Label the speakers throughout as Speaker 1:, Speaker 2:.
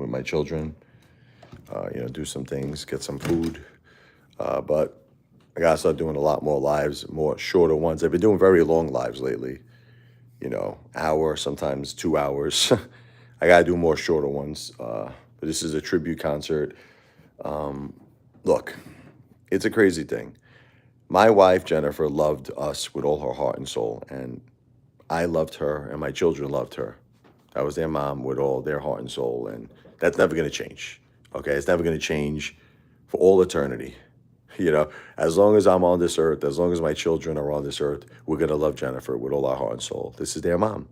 Speaker 1: with my children, do some things, get some food. But I gotta start doing a lot more lives, more shorter ones. I've been doing very long lives lately, hour, sometimes 2 hours. I gotta do more shorter ones. But this is a tribute concert. Look, it's a crazy thing. My wife, Jennifer, loved us with all her heart and soul, and I loved her, and my children loved her. I was their mom with all their heart and soul, and that's never going to change. Okay, it's never going to change for all eternity. As long as I'm on this earth, as long as my children are on this earth, we're going to love Jennifer with all our heart and soul. This is their mom.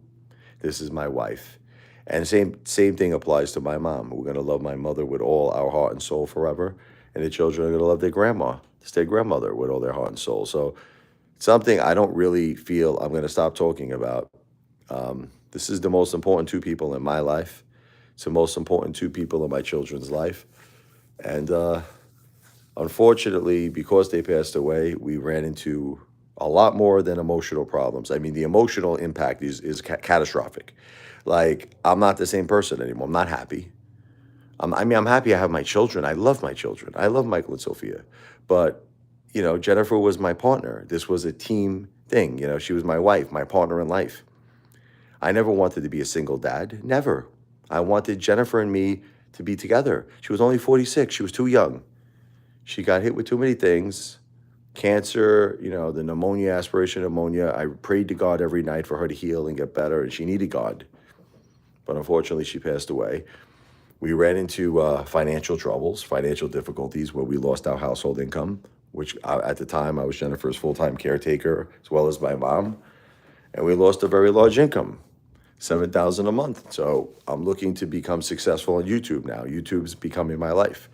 Speaker 1: This is my wife. And same thing applies to my mom. We're going to love my mother with all our heart and soul forever. And the children are going to love their grandma. It's their grandmother with all their heart and soul. So something I don't really feel I'm going to stop talking about. This is the most important two people in my life. It's the most important two people in my children's life. And unfortunately, because they passed away, we ran into a lot more than emotional problems. I mean, the emotional impact is catastrophic. Like, I'm not the same person anymore. I'm not happy. I'm happy I have my children. I love my children. I love Michael and Sophia. But, Jennifer was my partner. This was a team thing. She was my wife, my partner in life. I never wanted to be a single dad. Never. I wanted Jennifer and me to be together. She was only 46. She was too young. She got hit with too many things. Cancer, the pneumonia, aspiration pneumonia. I prayed to God every night for her to heal and get better, and she needed God. But unfortunately, she passed away. We ran into financial troubles, financial difficulties, where we lost our household income, which at the time I was Jennifer's full-time caretaker, as well as my mom. And we lost a very large income, $7,000 a month. So I'm looking to become successful on YouTube now. YouTube's becoming my life.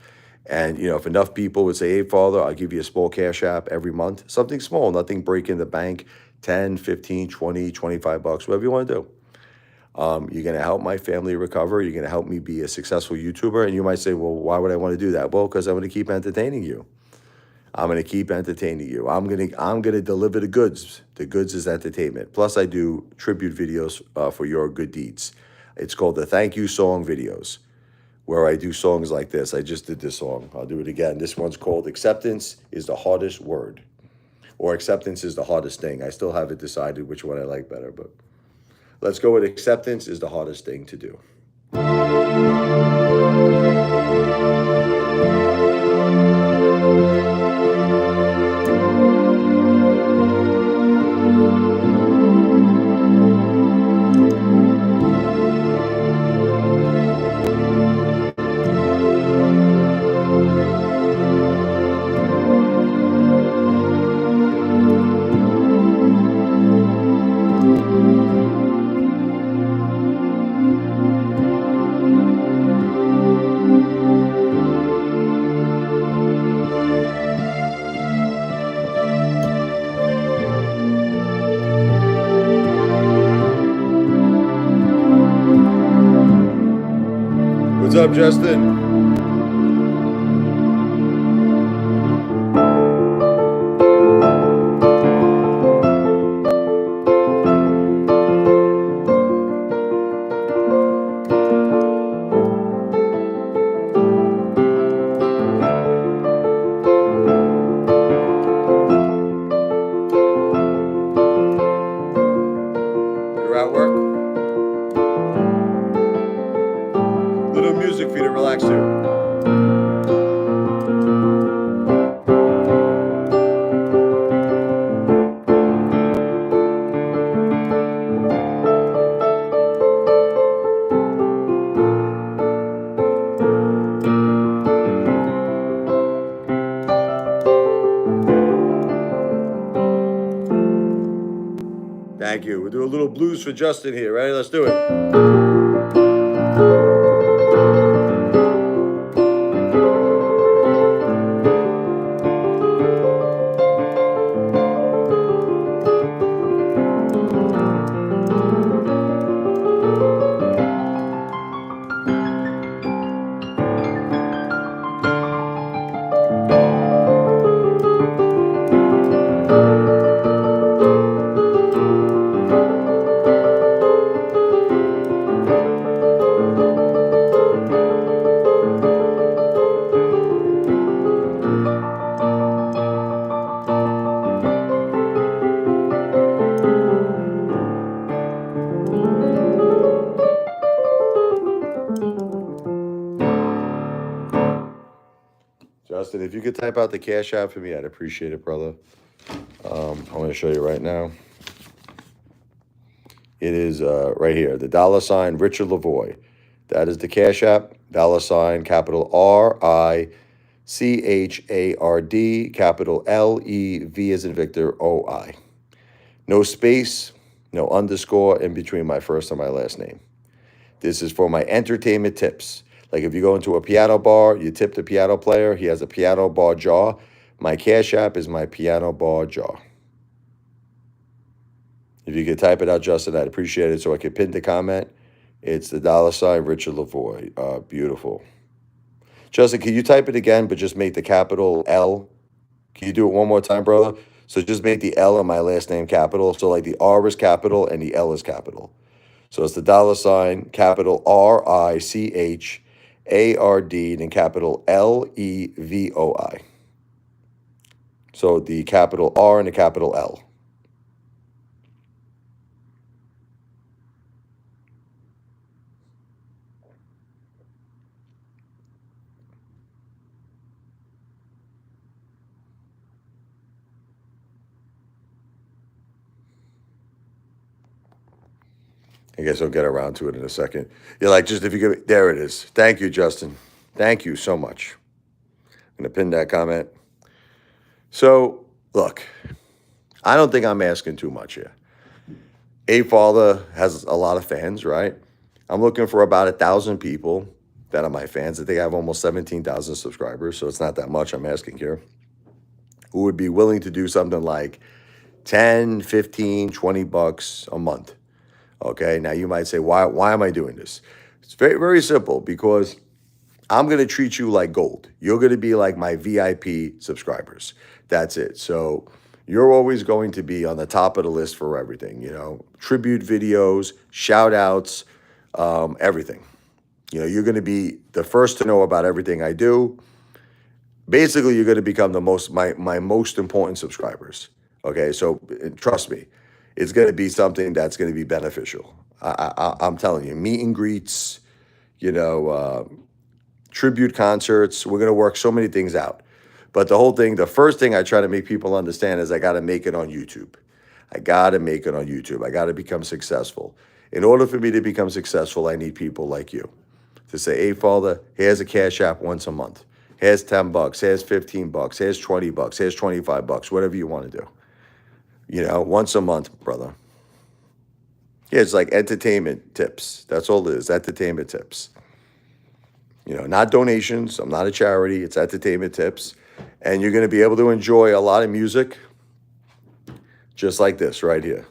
Speaker 1: And, if enough people would say, hey, Father, I'll give you a small cash app every month, something small, nothing breaking the bank, 10, 15, 20, 25 bucks, whatever you want to do. You're going to help my family recover. You're going to help me be a successful YouTuber. And you might say, well, why would I want to do that? Well, because I'm going to keep entertaining you. I'm going to keep entertaining you. I'm going to deliver the goods. The goods is entertainment. Plus, I do tribute videos for your good deeds. It's called the Thank You Song videos, where I do songs like this. I just did this song. I'll do it again. This one's called Acceptance is the Hardest Word, or Acceptance is the Hardest Thing. I still haven't decided which one I like better, but let's go with Acceptance is the Hardest Thing to Do. What's up, Justin? You're at work? Little music for you to relax to. Thank you. We'll do a little blues for Justin here. Ready? Let's do it. Justin, if you could type out the Cash App for me, I'd appreciate it, brother. I'm going to show you right now. It is right here, the $ Richard Lavoie. That is the Cash App, $ capital RICHARD, capital LEV as in Victor, OI. No space, no underscore in between my first and my last name. This is for my entertainment tips. Like if you go into a piano bar, you tip the piano player, he has a piano bar jaw. My Cash App is my piano bar jaw. If you could type it out, Justin, I'd appreciate it so I could pin the comment. It's the $ Richard Lavoie. Beautiful. Justin, can you type it again, but just make the capital L? Can you do it one more time, brother? So just make the L in my last name capital. So like the R is capital and the L is capital. So it's the $ capital RICHARD and capital LEVOI. So the capital R and the capital L. I guess I'll get around to it in a second. You're like, just if you give it, there it is. Thank you, Justin. Thank you so much. I'm going to pin that comment. So, look, I don't think I'm asking too much here. Apefather has a lot of fans, right? I'm looking for about 1,000 people that are my fans. I think I have almost 17,000 subscribers, so it's not that much I'm asking here, who would be willing to do something like 10, 15, 20 bucks a month. Okay, now you might say, why am I doing this? It's very, very simple, because I'm going to treat you like gold. You're going to be like my VIP subscribers. That's it. So you're always going to be on the top of the list for everything, tribute videos, shout outs, everything. You're going to be the first to know about everything I do. Basically, you're going to become my most important subscribers. Okay, so trust me, it's going to be something that's going to be beneficial. I'm telling you, meet and greets, tribute concerts. We're going to work so many things out. But the first thing I try to make people understand is I got to make it on YouTube. I got to make it on YouTube. I got to become successful. In order for me to become successful, I need people like you to say, hey, Father, here's a Cash App once a month. Here's 10 bucks. Here's 15 bucks. Here's 20 bucks. Here's 25 bucks, whatever you want to do. Once a month, brother. Yeah, it's like entertainment tips. That's all it is, entertainment tips. Not donations. I'm not a charity. It's entertainment tips. And you're going to be able to enjoy a lot of music just like this right here.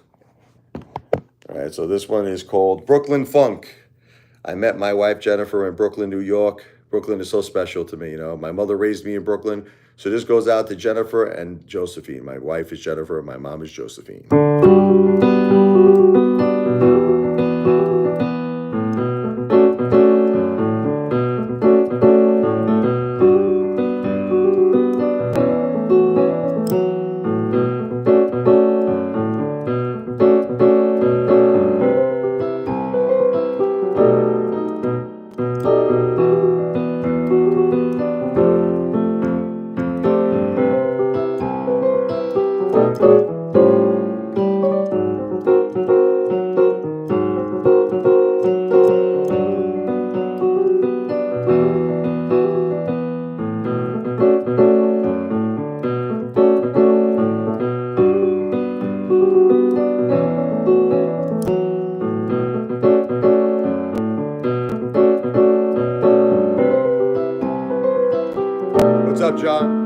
Speaker 1: All right, so this one is called Brooklyn Funk. I met my wife, Jennifer, in Brooklyn, New York. Brooklyn is so special to me. My mother raised me in Brooklyn. So this goes out to Jennifer and Josephine. My wife is Jennifer and my mom is Josephine. What's up, John?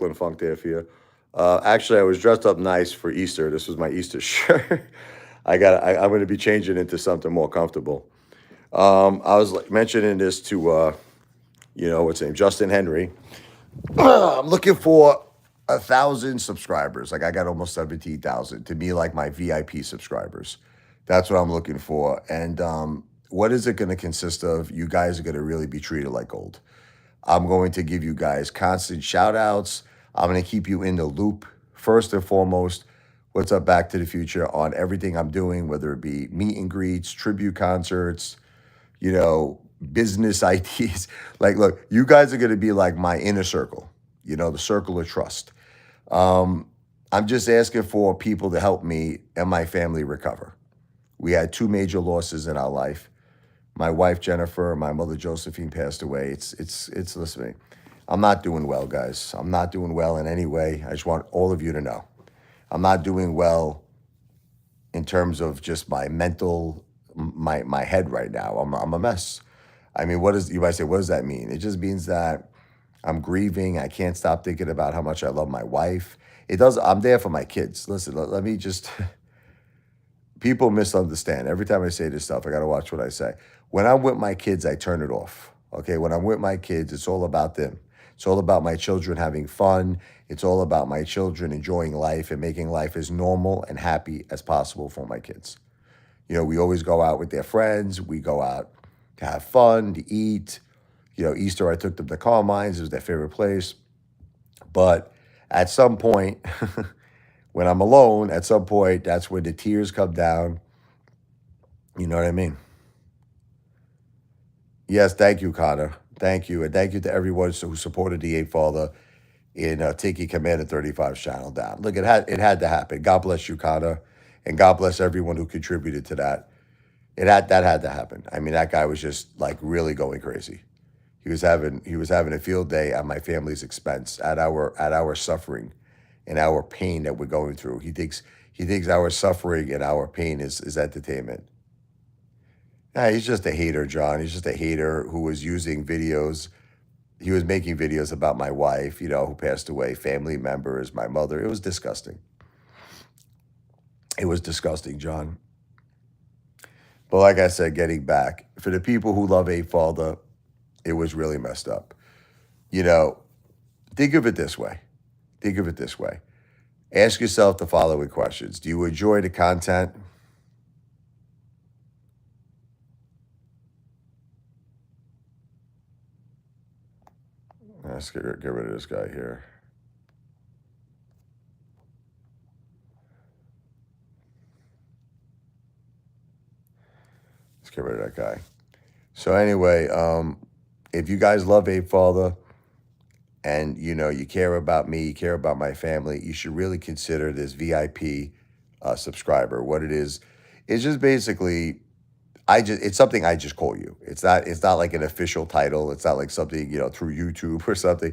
Speaker 1: Brooklyn funk there for you. Actually, I was dressed up nice for Easter. This was my Easter shirt. I'm going to be changing into something more comfortable. I was like mentioning this to what's his name, Justin Henry. I'm looking for 1,000 subscribers. Like I got almost 17,000 to be like my VIP subscribers. That's what I'm looking for. And what is it going to consist of? You guys are going to really be treated like gold. I'm going to give you guys constant shout outs. I'm going to keep you in the loop. First and foremost, what's up Back to the Future on everything I'm doing, whether it be meet and greets, tribute concerts, business ideas. Like, look, you guys are going to be like my inner circle, the circle of trust. I'm just asking for people to help me and my family recover. We had two major losses in our life. My wife Jennifer, my mother Josephine passed away. Listen to me. I'm not doing well, guys. I'm not doing well in any way. I just want all of you to know. I'm not doing well in terms of just my mental, my head right now. I'm a mess. I mean, you might say, what does that mean? It just means that I'm grieving. I can't stop thinking about how much I love my wife. I'm there for my kids. Listen, let me just, people misunderstand. Every time I say this stuff, I got to watch what I say. When I'm with my kids, I turn it off. Okay. When I'm with my kids, it's all about them. It's all about my children having fun. It's all about my children enjoying life and making life as normal and happy as possible for my kids. We always go out with their friends. We go out to have fun, to eat. Easter, I took them to Carmine's. It was their favorite place. But at some point, when I'm alone, at some point, that's when the tears come down. You know what I mean? Yes, thank you, Connor. Thank you. And thank you to everyone who supported the Apefather in taking Commander 35's channel down. Look, it had to happen. God bless you, Connor. And God bless everyone who contributed to that. That had to happen. I mean, that guy was just like really going crazy. He was having a field day at my family's expense, at our suffering and our pain that we're going through. He thinks our suffering and our pain is entertainment. Nah, he's just a hater, John. He's just a hater who was using videos. He was making videos about my wife, who passed away, family members, my mother. It was disgusting. It was disgusting, John. But like I said, getting back, for the people who love Apefather, it was really messed up. Think of it this way. Ask yourself the following questions. Do you enjoy the content? Let's get rid of this guy here. Let's get rid of that guy. So anyway, if you guys love Apefather and you care about me, you care about my family, you should really consider this VIP subscriber. What it is, it's just basically it's something I just call you. It's not like an official title. It's not like something, through YouTube or something.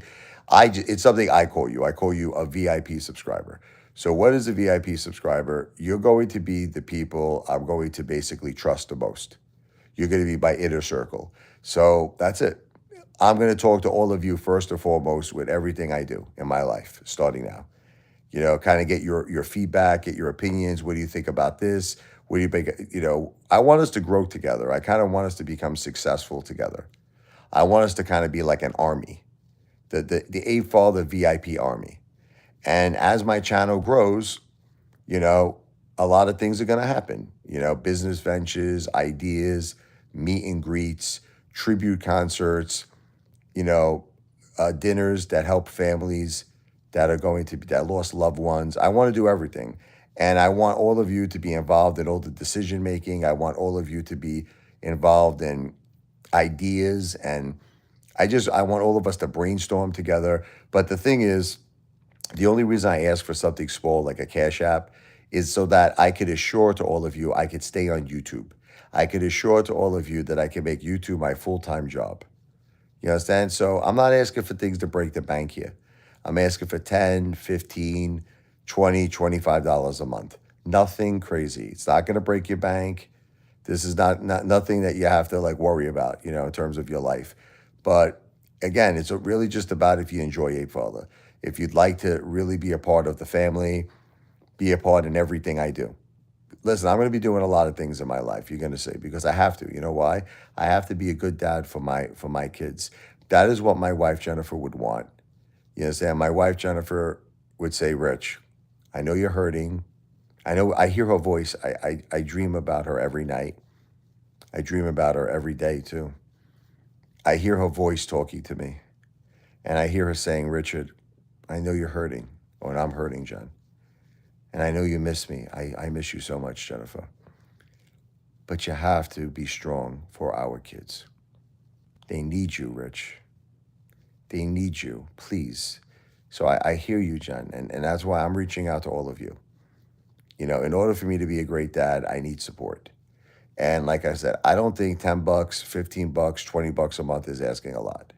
Speaker 1: It's something I call you. I call you a VIP subscriber. So what is a VIP subscriber? You're going to be the people I'm going to basically trust the most. You're going to be my inner circle. So that's it. I'm going to talk to all of you first and foremost with everything I do in my life, starting now. Kind of get your feedback, get your opinions. What do you think about this? What do you think? I want us to grow together. I kind of want us to become successful together. I want us to kind of be like an army, the Apefather VIP army. And as my channel grows, a lot of things are going to happen. Business ventures, ideas, meet and greets, tribute concerts, dinners that help families that lost loved ones. I want to do everything. And I want all of you to be involved in all the decision making. I want all of you to be involved in ideas. And I want all of us to brainstorm together. But the thing is, the only reason I ask for something small like a Cash App is so that I could assure to all of you I could stay on YouTube. I could assure to all of you that I can make YouTube my full-time job. You understand? So I'm not asking for things to break the bank here. I'm asking for $10, $15, $20, $25 a month. Nothing crazy. It's not going to break your bank. This is nothing that you have to worry about, in terms of your life. But again, it's really just about if you enjoy Apefather. If you'd like to really be a part of the family, be a part in everything I do. Listen, I'm going to be doing a lot of things in my life. You're going to say because I have to. You know why? I have to be a good dad for my kids. That is what my wife Jennifer would want. You understand? My wife Jennifer would say, "Rich, I know you're hurting. I know I hear her voice. I dream about her every night. I dream about her every day too. I hear her voice talking to me, and I hear her saying, Richard, I know you're hurting, and I'm hurting, Jen. And I know you miss me. I miss you so much, Jennifer. But you have to be strong for our kids. They need you, Rich. They need you, please." So I hear you, Jen. And that's why I'm reaching out to all of you. In order for me to be a great dad, I need support. And like I said, I don't think 10 bucks, 15 bucks, 20 bucks a month is asking a lot.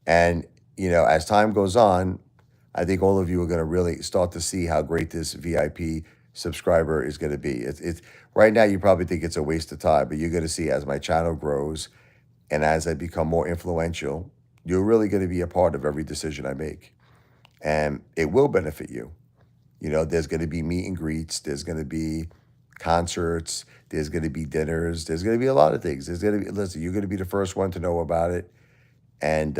Speaker 1: And, as time goes on, I think all of you are going to really start to see how great this VIP subscriber is going to be. It's right now you probably think it's a waste of time, but you're going to see as my channel grows and as I become more influential, you're really going to be a part of every decision I make. And it will benefit you. There's going to be meet and greets, there's going to be concerts, there's going to be dinners, there's going to be a lot of things. There's going to be, listen, you're going to be the first one to know about it. And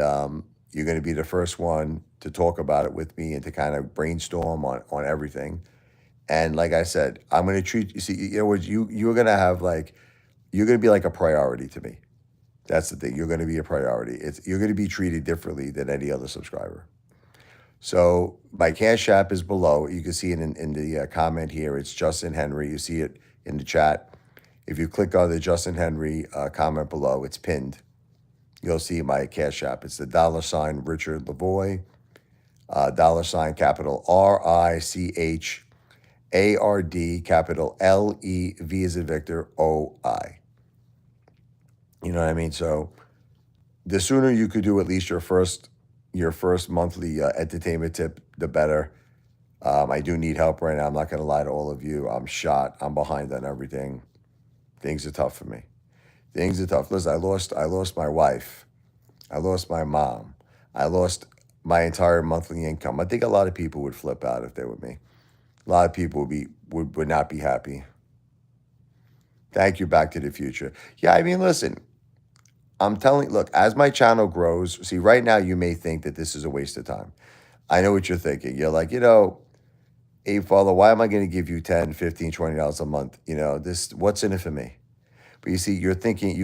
Speaker 1: you're going to be the first one to talk about it with me and to kind of brainstorm on everything. And like I said, I'm going to treat you. See, what you're going to have you're going to be like a priority to me. That's the thing. You're going to be a priority. You're going to be treated differently than any other subscriber. So my Cash App is below. You can see it in the comment here. It's Justin Henry. You see it in the chat. If you click on the Justin Henry comment below, it's pinned. You'll see my Cash App. It's the $ Richard Lavoie, $ capital RICHARD, capital LEV as in Victor, OI. You know what I mean? So the sooner you could do at least your first monthly entertainment tip, the better. I do need help right now. I'm not going to lie to all of you. I'm shot. I'm behind on everything. Things are tough for me. Things are tough. Listen, I lost my wife. I lost my mom. I lost my entire monthly income. I think a lot of people would flip out if they were me. A lot of people would not be happy. Thank you, Back to the Future. Yeah, I mean, listen, look, as my channel grows, see, right now you may think that this is a waste of time. I know what you're thinking. You're like, Apefather, why am I going to give you $10, $15, $20 a month? What's in it for me? But you see, you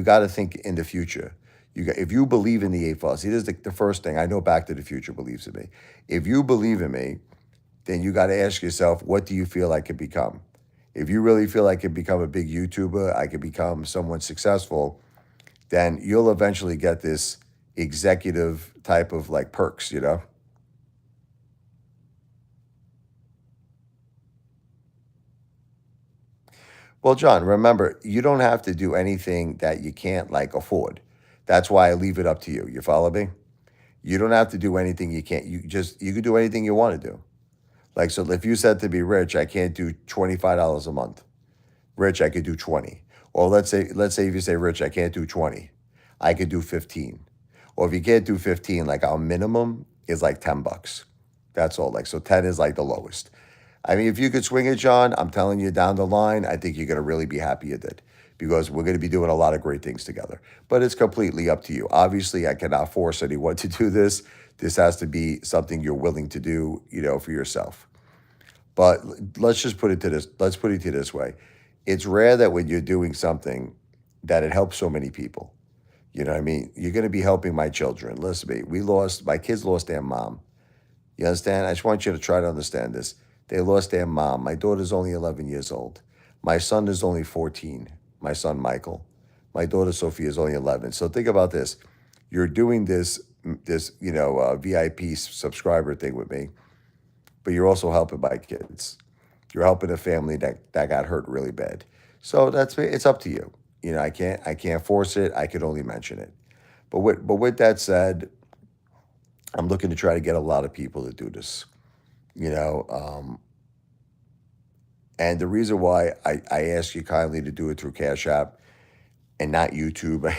Speaker 1: got to think in the future. If you believe in the Apefather, see, this is the first thing. I know Back to the Future believes in me. If you believe in me, then you got to ask yourself, what do you feel I could become? If you really feel I could become a big YouTuber, I could become someone successful, then you'll eventually get this executive type of perks, Well, John, remember, you don't have to do anything that you can't afford. That's why I leave it up to you. You follow me? You don't have to do anything you can't. You could do anything you want to do. So if you said to me, Rich, I can't do $25 a month. Rich, I could do 20. Or let's say if you say, Rich, I can't do 20. I could do 15. Or if you can't do 15, our minimum is 10 bucks. That's all. So 10 is the lowest. I mean, if you could swing it, John, I'm telling you down the line, I think you're going to really be happy you did because we're going to be doing a lot of great things together. But it's completely up to you. Obviously, I cannot force anyone to do this. This has to be something you're willing to do, for yourself. But let's put it to this way. It's rare that when you're doing something that it helps so many people. You know what I mean? You're going to be helping my children. Listen to me. My kids lost their mom. You understand? I just want you to try to understand this. They lost their mom. My daughter's only 11 years old. My son is only 14. My son, Michael. My daughter, Sophia, is only 11. So think about this. You're doing this VIP subscriber thing with me, but you're also helping my kids. You're helping a family that got hurt really bad. So it's up to you. I can't force it. I could only mention it. But with that said, I'm looking to try to get a lot of people to do this. And the reason why I ask you kindly to do it through Cash App and not YouTube.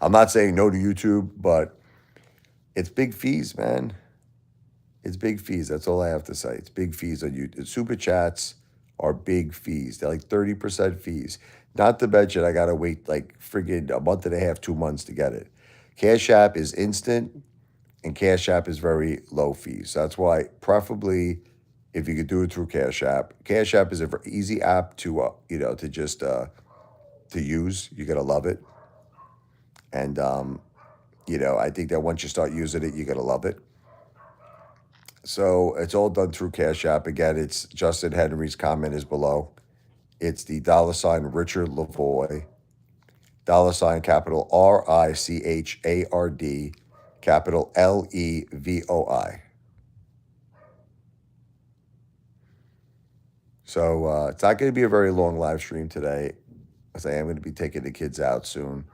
Speaker 1: I'm not saying no to YouTube, but it's big fees, man. It's big fees. That's all I have to say. It's big fees on you. Super chats are big fees. They're like 30% fees. Not to mention, I got to wait like friggin' a month and a half, 2 months to get it. Cash App is instant and Cash App is very low fees. That's why, preferably, if you could do it through Cash App is a very easy app to, to just to use. You're going to love it. And, I think that once you start using it, you're going to love it. So it's all done through Cash App. Again, it's Justin Henry's comment is below. It's the $ Richard Lavoy, capital RICHARD, capital LEVOI. So it's not going to be a very long live stream today, as I am going to be taking the kids out soon.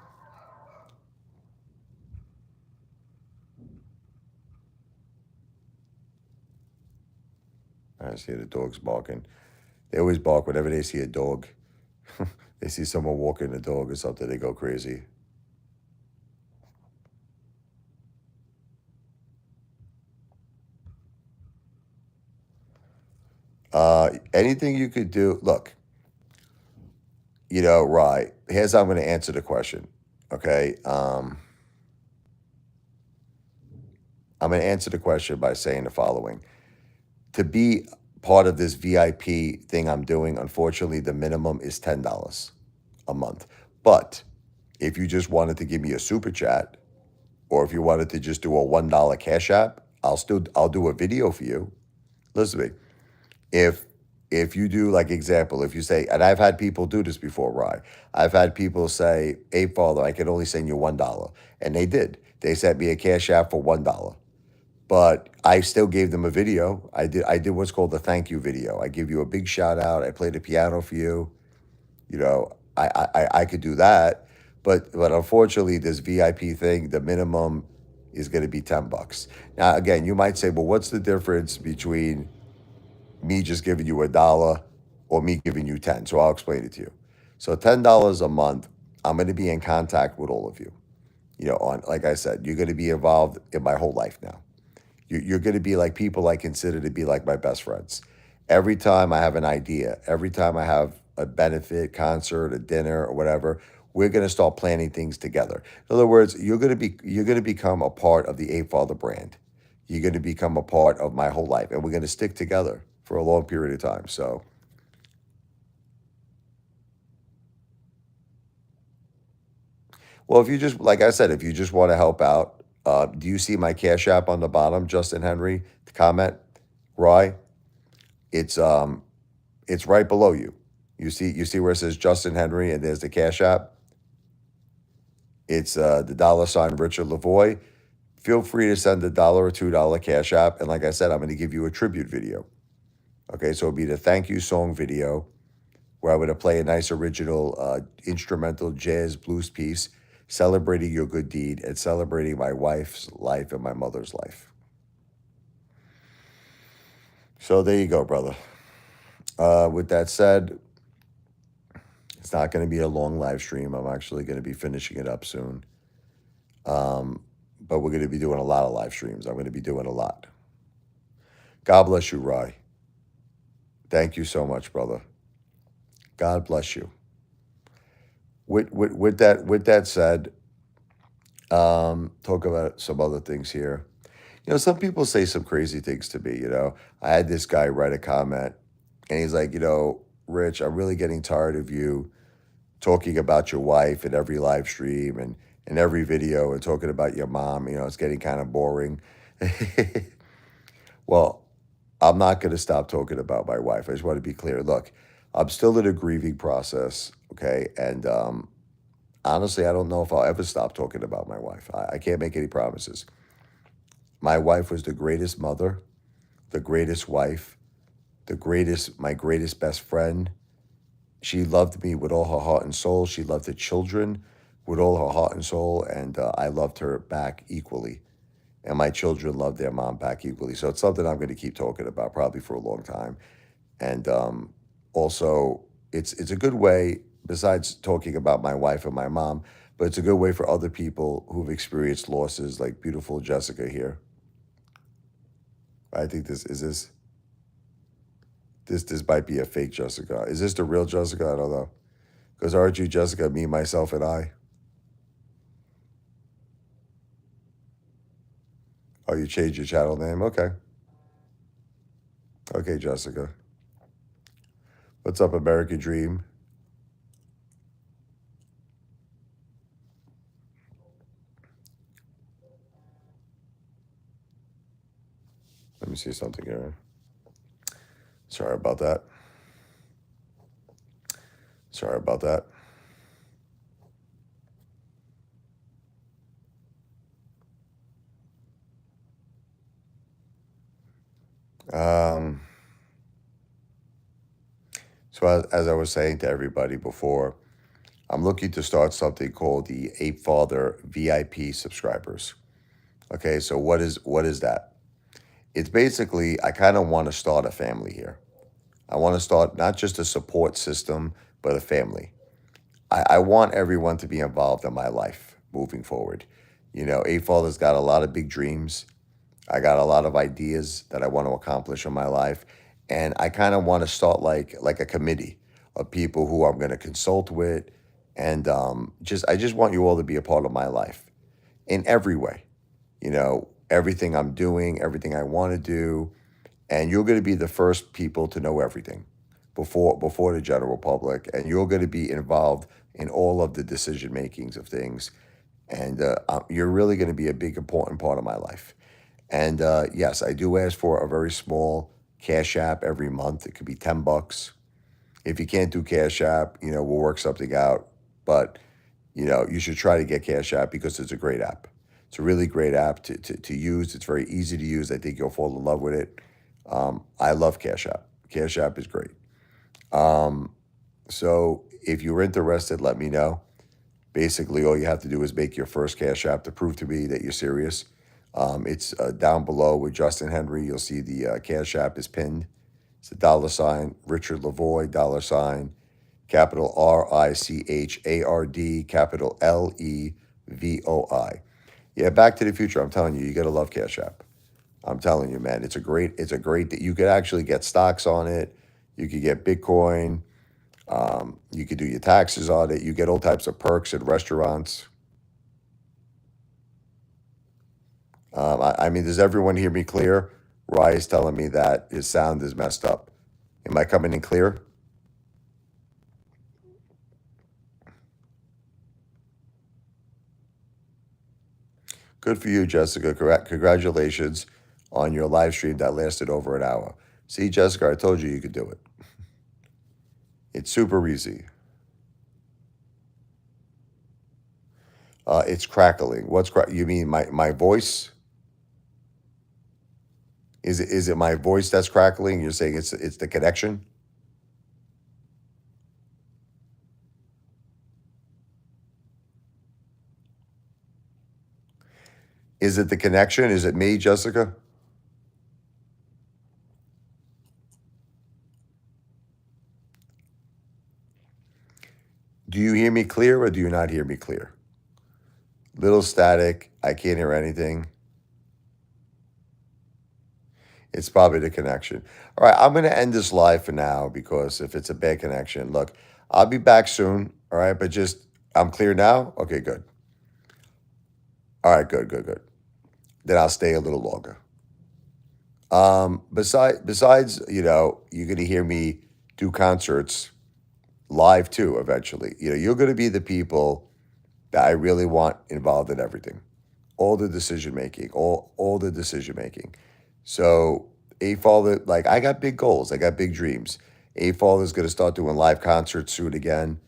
Speaker 1: I see the dogs barking. They always bark whenever they see a dog. They see someone walking a dog or something, they go crazy. Anything you could do, look, right. Here's how I'm going to answer the question. Okay. I'm going to answer the question by saying the following. To be part of this VIP thing I'm doing, unfortunately, the minimum is $10 a month. But if you just wanted to give me a super chat, or if you wanted to just do a $1 Cash App, I'll do a video for you. Listen to me. If you do, like, example, if you say, and I've had people do this before, Rye. I've had people say, Apefather, I can only send you $1. And they did. They sent me a Cash App for $1. But I still gave them a video. I did what's called a thank you video. I give you a big shout out. I play the piano for you. I could do that. But unfortunately, this VIP thing, the minimum is going to be $10. Now, again, you might say, well, what's the difference between me just giving you $1 or me giving you 10? So I'll explain it to you. So $10 a month, I'm going to be in contact with all of you. On, like I said, you're going to be involved in my whole life now. You're going to be like people I consider to be like my best friends. Every time I have an idea, every time I have a benefit, concert, a dinner, or whatever, we're going to start planning things together. In other words, you're going to become a part of the Apefather brand. You're going to become a part of my whole life, and we're going to stick together for a long period of time. So, well, if you just, like I said, if you just want to help out, do you see my Cash App on the bottom, Justin Henry? The comment, Roy? It's right below you. You see where it says Justin Henry, and there's the Cash App. It's the $ Richard Lavoy. Feel free to send a $1 or $2 Cash App, and like I said, I'm going to give you a tribute video. Okay, so it'll be the thank you song video, where I'm going to play a nice original instrumental jazz blues piece celebrating your good deed and celebrating my wife's life and my mother's life. So there you go, brother. With that said, it's not going to be a long live stream. I'm actually going to be finishing it up soon. But we're going to be doing a lot of live streams. I'm going to be doing a lot. God bless you, Rye. Thank you so much, brother. God bless you. With that said, talk about some other things here. Some people say some crazy things to me. I had this guy write a comment, and he's like, Rich, I'm really getting tired of you talking about your wife in every live stream and in every video, and talking about your mom. It's getting kind of boring. Well, I'm not going to stop talking about my wife. I just want to be clear. Look, I'm still in a grieving process, okay? And honestly, I don't know if I'll ever stop talking about my wife. I can't make any promises. My wife was the greatest mother, the greatest wife, my greatest best friend. She loved me with all her heart and soul. She loved the children with all her heart and soul, and I loved her back equally. And my children loved their mom back equally. So it's something I'm going to keep talking about probably for a long time. And also, it's a good way, besides talking about my wife and my mom, but it's a good way for other people who've experienced losses, like beautiful Jessica here. I think this might be a fake Jessica. Is this the real Jessica? I don't know. Because aren't you Jessica, me, myself, and I? Oh, you changed your channel name? Okay. Okay, Jessica. What's up, American Dream? Let me see something here. Sorry about that. Sorry about that. Um, so as I was saying to everybody before, I'm looking to start something called the Apefather VIP subscribers. Okay, so what is that? It's basically I kind of want to start a family here. I want to start not just a support system, but a family. I want everyone to be involved in my life moving forward. You know, Apefather's got a lot of big dreams. I got a lot of ideas that I want to accomplish in my life, and I kind of want to start like a committee of people who I'm going to consult with, and just I just want you all to be a part of my life in every way. You know, everything I'm doing, everything I want to do, and you're going to be the first people to know everything before the general public, and you're going to be involved in all of the decision makings of things, and you're really going to be a big important part of my life. And yes, I do ask for a very small cash app every month. It could be $10. If you can't do cash app, you know, we'll work something out. But you know, you should try to get Cash App because it's a great app. It's a really great app to use. It's very easy to use. I think you'll fall in love with it. I love Cash App. Cash App is great. Um, so if you're interested, let me know. Basically, all you have to do is make your first Cash App to prove to me that you're serious. It's down below with Justin Henry. You'll see the Cash App is pinned. It's a $ Richard Lavoy, capital RICHARD, capital LEVOI. Yeah, Back to the Future. I'm telling you, you gotta love Cash App. I'm telling you, man, it's a great that you could actually get stocks on it. You could get Bitcoin. You could do your taxes on it. You get all types of perks at restaurants. I mean, does everyone hear me clear? Rye is telling me that his sound is messed up. Am I coming in clear? Good for you, Jessica. Congratulations on your live stream that lasted over an hour. See, Jessica, I told you you could do it. It's super easy. It's crackling. You mean my voice? Is it my voice that's crackling? You're saying it's the connection? Is it the connection? Is it me, Jessica? Do you hear me clear or do you not hear me clear? Little static. I can't hear anything. It's probably the connection. All right, I'm going to end this live for now because if it's a bad connection, look, I'll be back soon. All right, but just I'm clear now. Okay, good. All right, good. Then I'll stay a little longer. Besides, you know, you're going to hear me do concerts live too eventually. You know, you're going to be the people that I really want involved in everything, all the decision making, all the decision making. So A Father, like I got big goals, I got big dreams. A Father is going to start doing live concerts soon again.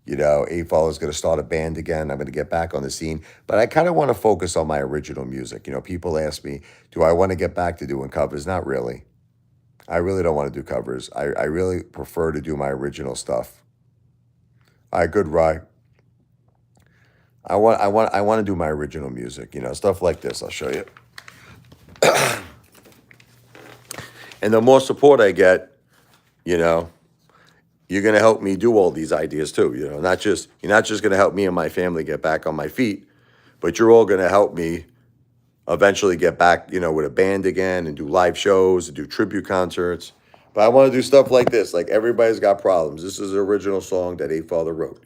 Speaker 1: You know, A Father is going to start a band again. I'm going to get back on the scene, but I kind of want to focus on my original music. You know, people ask me, do I want to get back to doing covers? Not really. I really don't want to do covers. I really prefer to do my original stuff. All right, good, Rye. I want to do my original music. You know, stuff like this. I'll show you. And the more support I get, you know, you're going to help me do all these ideas too. You know, you're not just going to help me and my family get back on my feet, but you're all going to help me eventually get back, with a band again and do live shows and do tribute concerts. But I want to do stuff like this. Like Everybody's Got Problems. This is an original song that Apefather wrote.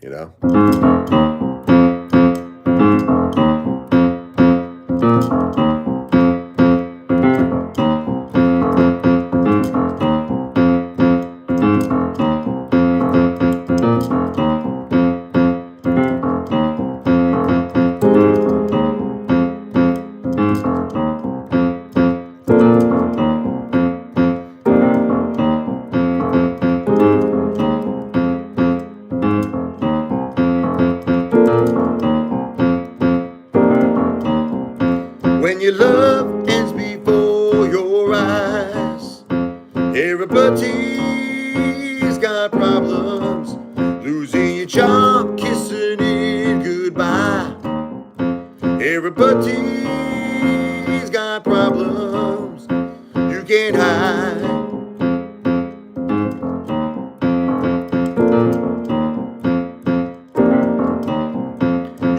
Speaker 1: When your love ends before your eyes, everybody's got problems. Losing your job, kissing it goodbye. Everybody's got problems you can't hide.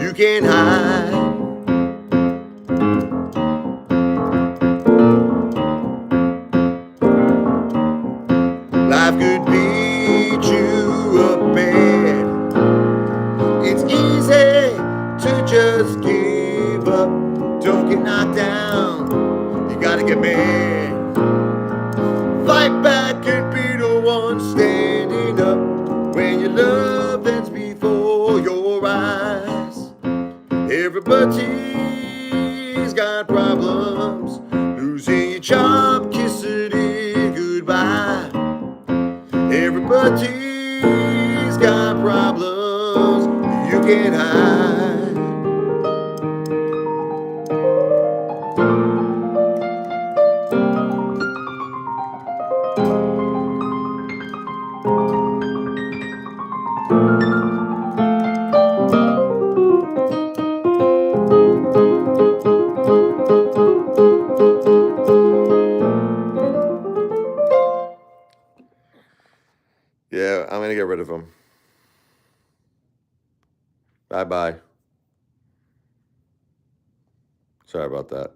Speaker 1: You can't hide. Life could beat you up bad. It's easy to just give up. Don't get knocked down. You gotta get mad. Fight back and be the one standing up. When your love ends before your eyes, everybody's got problems. Losing your job, kissing it goodbye. Everybody's got problems you can't hide. Yeah, I'm gonna get rid of him. Bye bye. Sorry about that.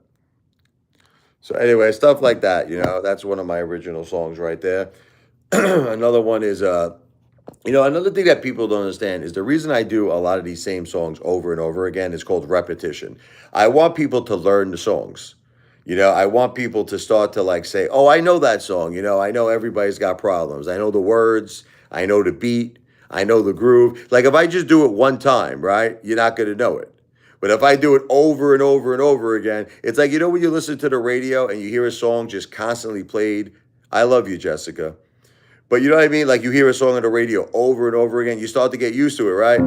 Speaker 1: So anyway, stuff like that. That's one of my original songs right there. Another one is another thing that people don't understand is the reason I do a lot of these same songs over and over again is called repetition. I want people to learn the songs. I want people to start to like say, "Oh, I know that song. I know Everybody's Got Problems. I know the words. I know the beat. I know the groove." Like if I just do it one time, right? You're not going to know it. But if I do it over and over and over again, it's like when you listen to the radio and you hear a song just constantly played. I love you, Jessica. But you know what I mean? Like you hear a song on the radio over and over again, you start to get used to it, right?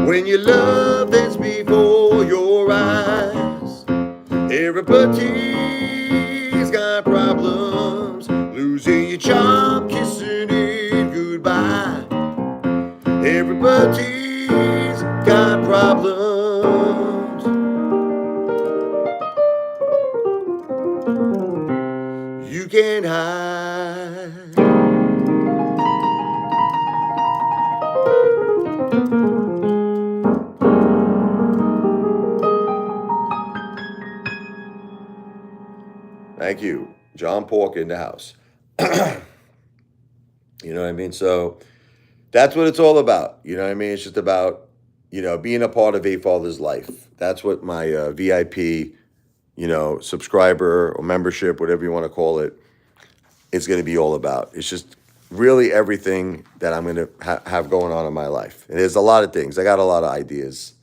Speaker 1: When your love ends before your eyes, everybody's got problems. Losing your job, kissing it goodbye. Everybody's got problems you can't hide. Thank you. John Pork in the house. You know what I mean? So that's what it's all about. You know what I mean? It's just about, being a part of Apefather's life. That's what my VIP, subscriber or membership, whatever you want to call it, is going to be all about. It's just really everything that I'm going to have going on in my life. And there's a lot of things. I got a lot of ideas.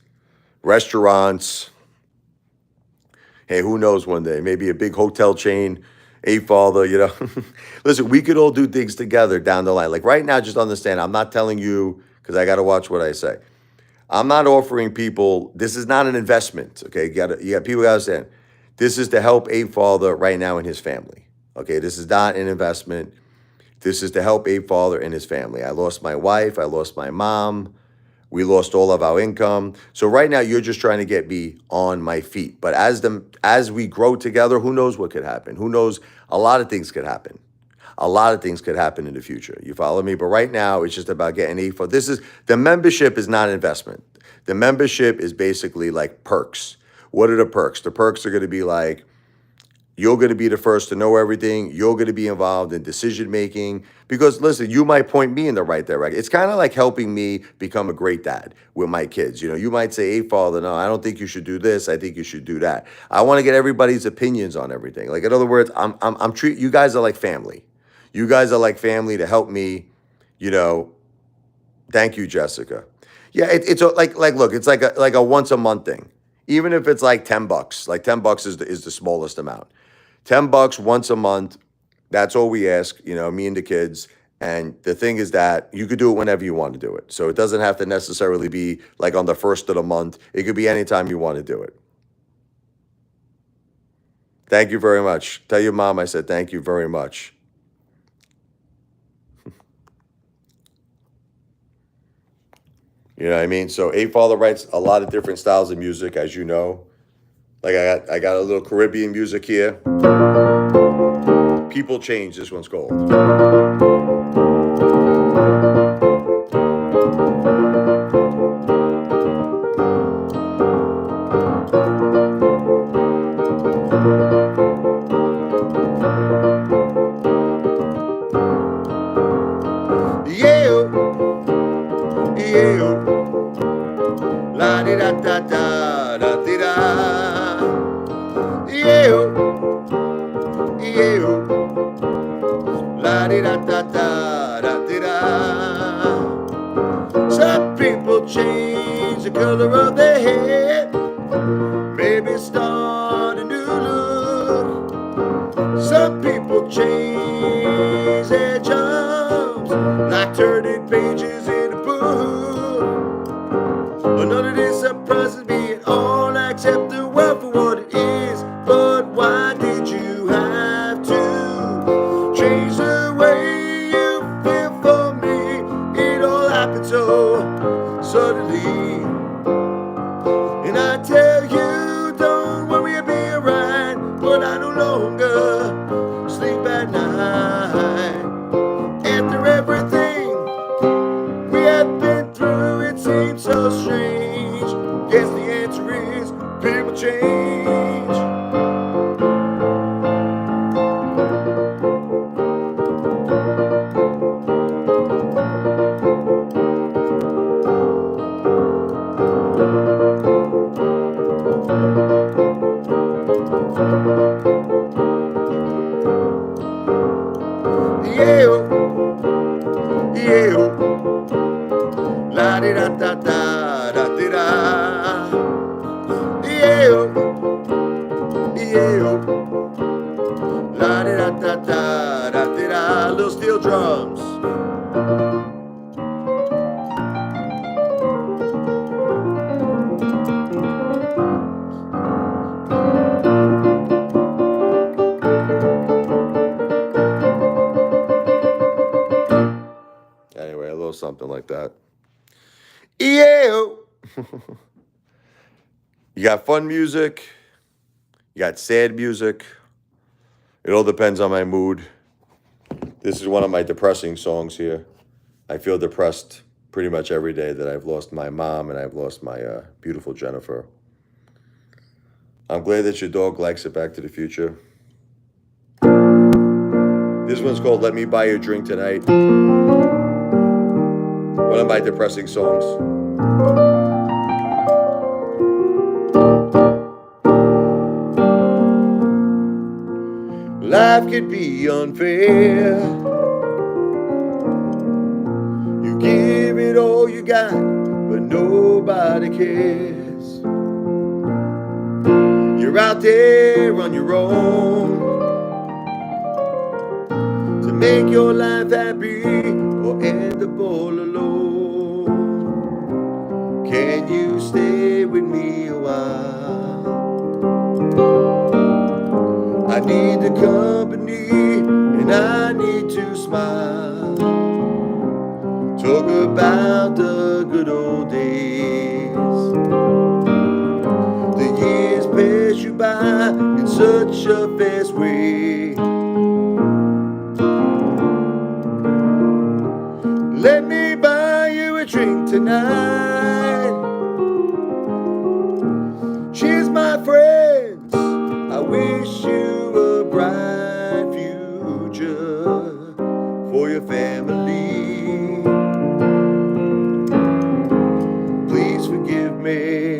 Speaker 1: Restaurants. Hey, who knows one day? Maybe a big hotel chain, Apefather. Listen, we could all do things together down the line. Like right now, just understand, I'm not telling you, because I got to watch what I say. I'm not offering people, this is not an investment. Okay. You got people gotta understand. This is to help Apefather right now and his family. Okay. This is not an investment. This is to help Apefather and his family. I lost my wife. I lost my mom. We lost all of our income. So right now you're just trying to get me on my feet. But as we grow together, who knows what could happen? Who knows? A lot of things could happen. A lot of things could happen in the future. You follow me? But right now it's just about getting AFO. The membership is not an investment. The membership is basically like perks. What are the perks? The perks are going to be like, you're going to be the first to know everything. You're going to be involved in decision making because, listen, you might point me in the right direction. It's kind of like helping me become a great dad with my kids. You know, you might say, "Hey, father, no, I don't think you should do this. I think you should do that." I want to get everybody's opinions on everything. Like, in other words, I'm treat you guys are like family. You guys are like family to help me. You know, thank you, Jessica. Yeah, like look, it's like a once a month thing. Even if it's like $10, like $10 is the smallest amount. $10 once a month. That's all we ask, you know, me and the kids. And the thing is that you could do it whenever you want to do it. So it doesn't have to necessarily be like on the first of the month. It could be anytime you want to do it. Thank you very much. Tell your mom I said thank you very much. You know what I mean? So Apefather writes a lot of different styles of music, as you know. Like I got a little Caribbean music here. People Change, this one's called. Yeah, yeah, la di da da da da di da. Yeah, yeah, la di da da da da di da. Some people change the color of their hair, maybe start a new look. Some people change their jobs, like turning pages in a book. None of this surprises me at all. I accept the world for what it is. But why did you have to change the way you feel for me? It all happened so suddenly. And I tell you, don't worry, I'll be alright. But I no longer sleep at night. After everything we have been through, it seems so strange. Guess the answer is people change. Yeah, yeah, la di da da da da di da. Yeah, yeah, la di da da da da di da. Little steel drums. Anyway, a little something like that. Yeah. You got fun music. You got sad music. It all depends on my mood. This is one of my depressing songs here. I feel depressed pretty much every day that I've lost my mom and I've lost my beautiful Jennifer. I'm glad that your dog likes it, Back to the Future. This one's called Let Me Buy You a Drink Tonight. One of my depressing songs. Life could be unfair. You give it all you got, but nobody cares. You're out there on your own to make your life happy or end up all alone. Can you stay with me a while? I need the company and I need to smile. Talk about the good old days. The years pass you by in such a fast way. Let me buy you a drink tonight. Cheers, my friends. I wish you a bright future for your family. Please forgive me,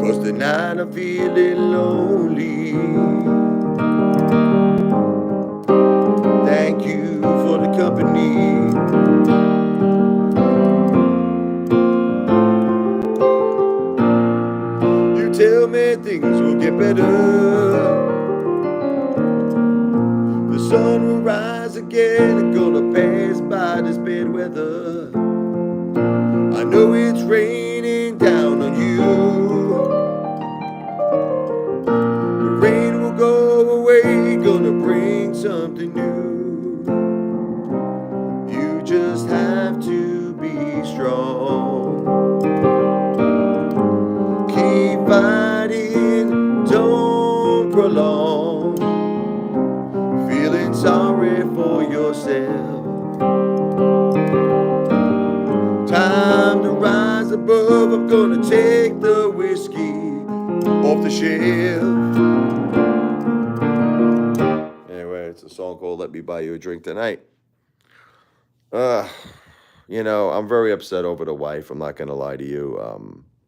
Speaker 1: 'cause tonight I'm feeling lonely. Thank you for the company. You tell me things will get better. The sun will rise again and gonna pass by this bad weather. I know it's raining down on you. The rain will go away, gonna bring something new. You just have to be strong. Keep fighting, don't prolong. Feeling sorry for yourself. Time to rise above. I'm gonna take the whiskey off the shelf. Anyway, it's a song called Let Me Buy You a Drink Tonight. I'm very upset over the wife. I'm not going to lie to you.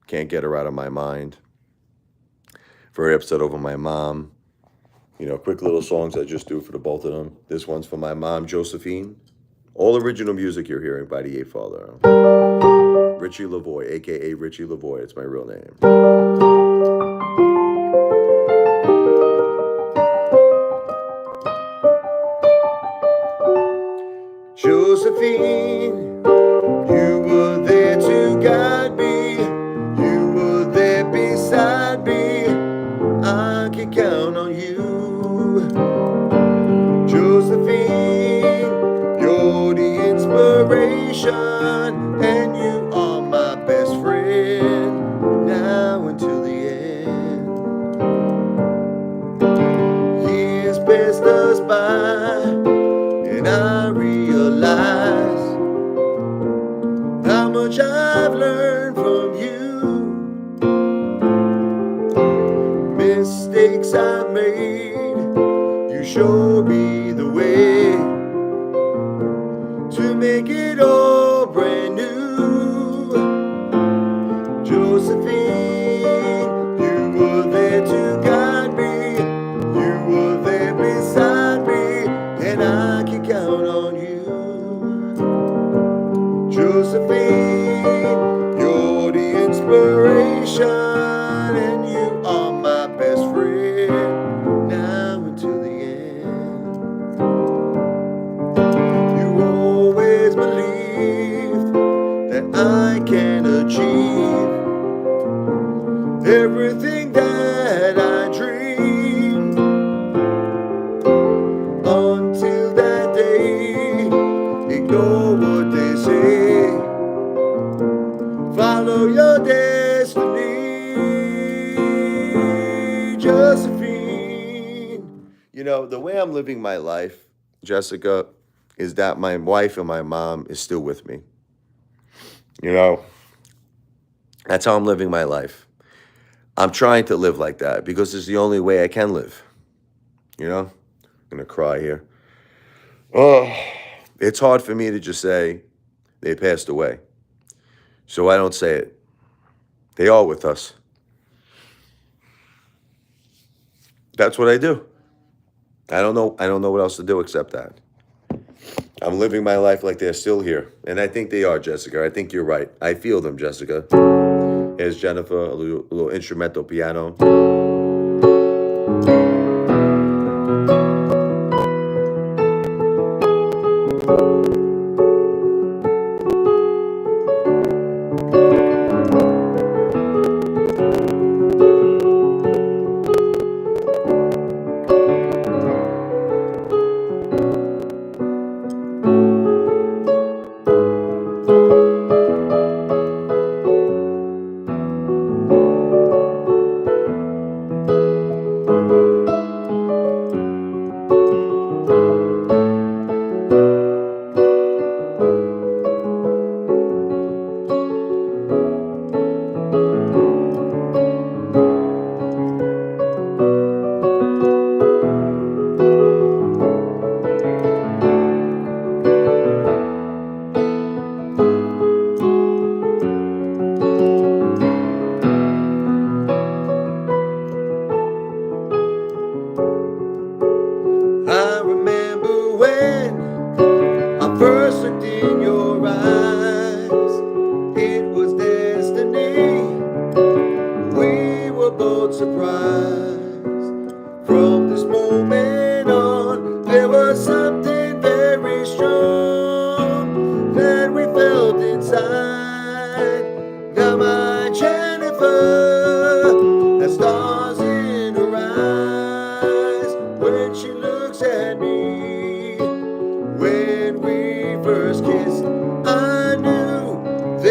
Speaker 1: Can't get her out of my mind. Very upset over my mom. Quick little songs I just do for the both of them. This one's for my mom, Josephine. All original music you're hearing by the Apefather. Richie Lavoie, a.k.a. Richie Lavoie. It's my real name. Josephine, you were there to guide me. You were there beside me. I can count on you. Josephine, you're the inspiration, and you are my best friend, now until the end. Years passed us by, and I realize how much I've learned from you. Mistakes I made, you showed me the way to make it all brand new. Josephine, you were there to guide me. You were there beside me, and I can count on you. Josephine, you're the inspiration, and you are my best friend, now until the end. You always believed that I can achieve everything that I dreamed, until that day. Ignore what they say, follow your destiny, Josephine. The way I'm living my life, Jessica, is that my wife and my mom is still with me. That's how I'm living my life. I'm trying to live like that because it's the only way I can live. I'm gonna cry here. Oh, it's hard for me to just say they passed away. So I don't say it. They are with us. That's what I do. I don't know what else to do except that. I'm living my life like they're still here. And I think they are, Jessica. I think you're right. I feel them, Jessica. Here's Jennifer, a little instrumental piano.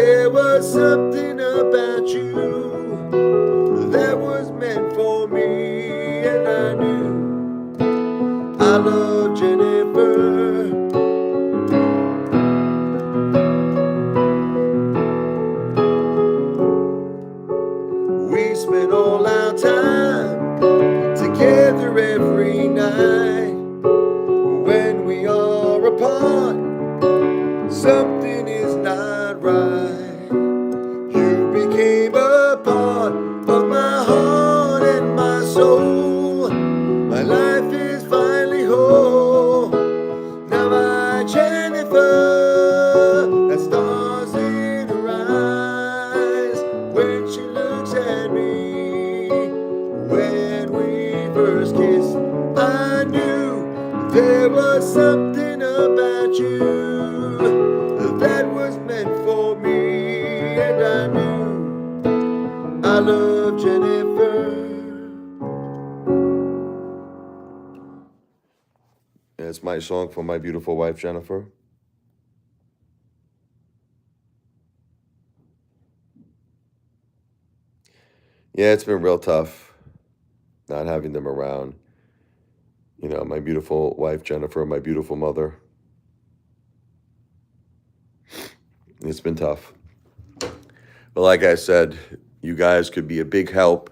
Speaker 1: There was something about you that was meant for me, and I knew I love Jennifer. We spent all our time together every night. When we are apart, something is not right. You became a part of my heart and my soul. My life is finally whole. Now my Jennifer has stars in her eyes when she looks at me. When we first kissed, I knew there was something about you that was meant for me, and I knew I love Jennifer. It's my song for my beautiful wife, Jennifer. Yeah, it's been real tough not having them around. You know, my beautiful wife, Jennifer, my beautiful mother. It's been tough. But like I said, you guys could be a big help,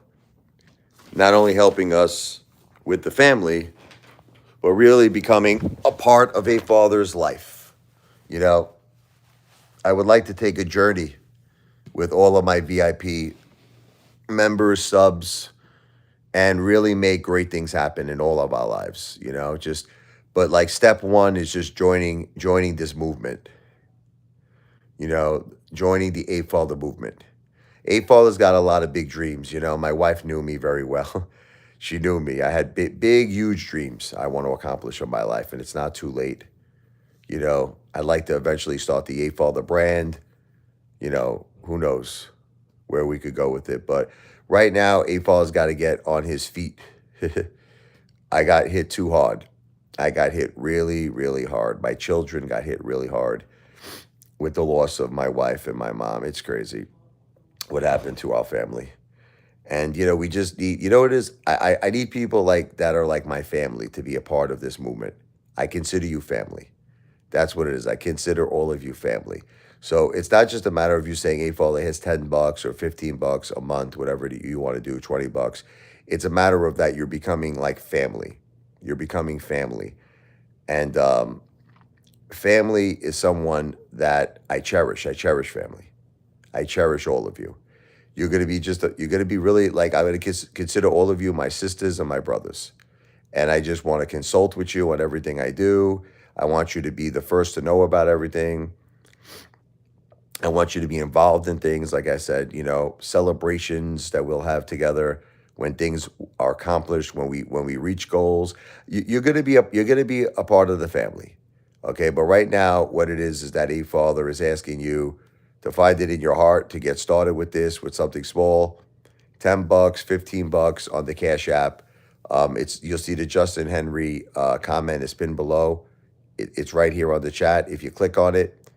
Speaker 1: not only helping us with the family, but really becoming a part of a father's life. You know, I would like to take a journey with all of my VIP members, subs, and really make great things happen in all of our lives, you know, just but like step one is just joining this movement, you know, joining the Apefather movement. Apefather's got a lot of big dreams, you know. My wife knew me very well. She knew me. I had big, huge dreams I want to accomplish in my life, and it's not too late. You know, I'd like to eventually start the Apefather brand. You know, who knows where we could go with it. But right now, Apefather's got to get on his feet. I got hit too hard. I got hit really, really hard. My children got hit really hard with the loss of my wife and my mom. It's crazy what happened to our family. And you know, we just need, you know what it is? I need people like that are like my family to be a part of this movement. I consider you family. That's what it is. I consider all of you family. So it's not just a matter of you saying, hey, Father, has $10 or $15 a month, whatever you want to do, $20. It's a matter of that you're becoming like family. You're becoming family. And family is someone that I cherish. I cherish family. I cherish all of you. You're going to be you're going to be really like, I'm going to consider all of you my sisters and my brothers. And I just want to consult with you on everything I do. I want you to be the first to know about everything. I want you to be involved in things, like I said, you know, celebrations that we'll have together when things are accomplished, when we reach goals. You're gonna be you're gonna be a part of the family, okay? But right now, what it is that a father is asking you to find it in your heart to get started with this, with something small, $10, $15 on the Cash App. You'll see the Justin Henry comment is pinned below. It's right here on the chat. If you click on it,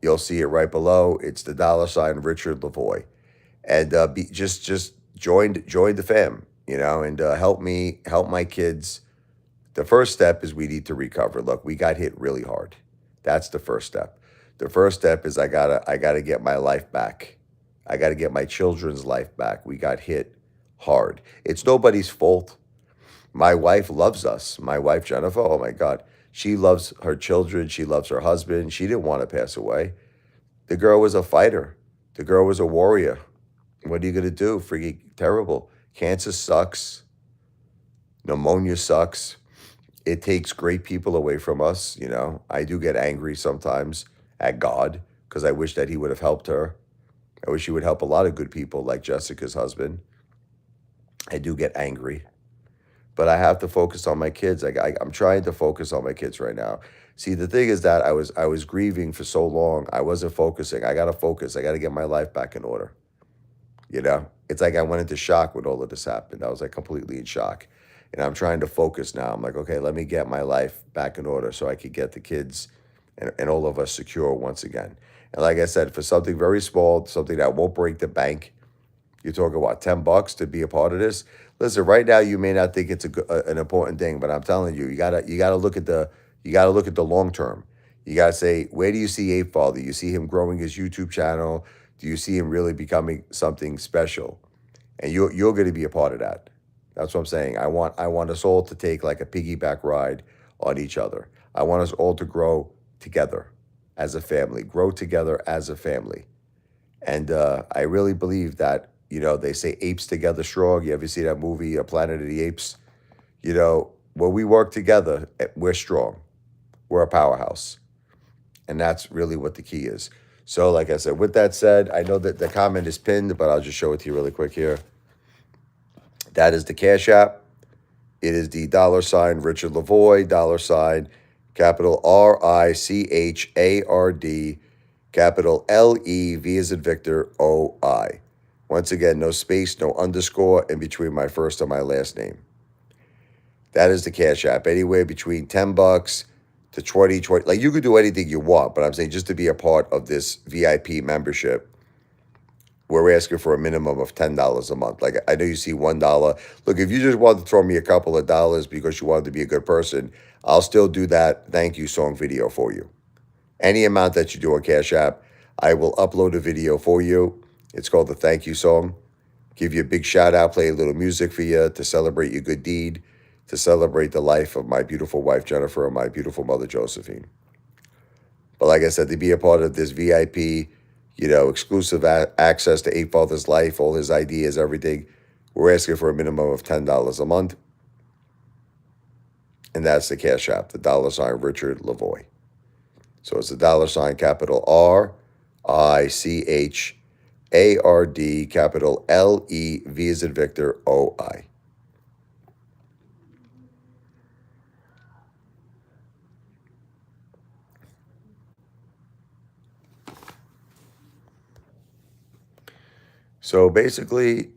Speaker 1: you'll see it right below. It's the $ Richard Lavoie, and just join the fam, you know, and help my kids. The first step is we need to recover. Look, we got hit really hard. That's the first step. The first step is I gotta get my life back. I gotta get my children's life back. We got hit hard. It's nobody's fault. My wife loves us. My wife, Jennifer, oh my God. She loves her children. She loves her husband. She didn't want to pass away. The girl was a fighter. The girl was a warrior. What are you going to do? Freaking terrible. Cancer sucks. Pneumonia sucks. It takes great people away from us. You know, I do get angry sometimes at God because I wish that he would have helped her. I wish he would help a lot of good people like Jessica's husband. I do get angry. But I have to focus on my kids. I'm trying to focus on my kids right now. See, the thing is that I was grieving for so long. I wasn't focusing. I got to focus. I got to get my life back in order. You know, it's like I went into shock when all of this happened. I was like completely in shock. And I'm trying to focus now. I'm like, okay, let me get my life back in order so I could get the kids and all of us secure once again. And like I said, for something very small, something that won't break the bank, you're talking about $10 to be a part of this. Listen, right now you may not think it's an important thing, but I'm telling you, you gotta look at the long term. You gotta say, where do you see Apefather? You see him growing his YouTube channel? Do you see him really becoming something special? And you're going to be a part of that. That's what I'm saying. I want us all to take like a piggyback ride on each other. I want us all to grow together as a family, grow together as a family. And I really believe that, they say apes together strong. You ever see that movie, Planet of the Apes? When we work together, we're strong. We're a powerhouse. And that's really what the key is. So, like I said, with that said, I know that the comment is pinned, but I'll just show it to you really quick here. That is the Cash App. It is the $ Richard Lavoy, capital RICHARD, capital LEV as in Victor, OI. Once again, no space, no underscore in between my first and my last name. That is the Cash App. Anywhere between $10 to 20. Like, you could do anything you want, but I'm saying just to be a part of this VIP membership, we're asking for a minimum of $10 a month. Like, I know you see $1. Look, if you just want to throw me a couple of dollars because you wanted to be a good person, I'll still do that thank you song video for you. Any amount that you do on Cash App, I will upload a video for you. It's called the thank you song. Give you a big shout out, play a little music for you to celebrate your good deed, to celebrate the life of my beautiful wife, Jennifer, and my beautiful mother, Josephine. But like I said, to be a part of this VIP, exclusive access to Apefather's life, all his ideas, everything, we're asking for a minimum of $10 a month. And that's the Cash App, the $ Richard Lavoy. So it's the $ capital RICHARD, capital LEV as in Victor, OI. So basically,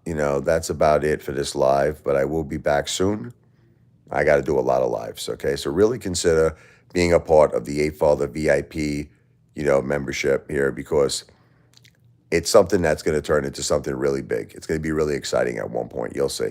Speaker 1: that's about it for this live, but I will be back soon. I got to do a lot of lives, okay? So really consider being a part of the Apefather VIP, membership here, because it's something that's going to turn into something really big. It's going to be really exciting at one point. You'll see.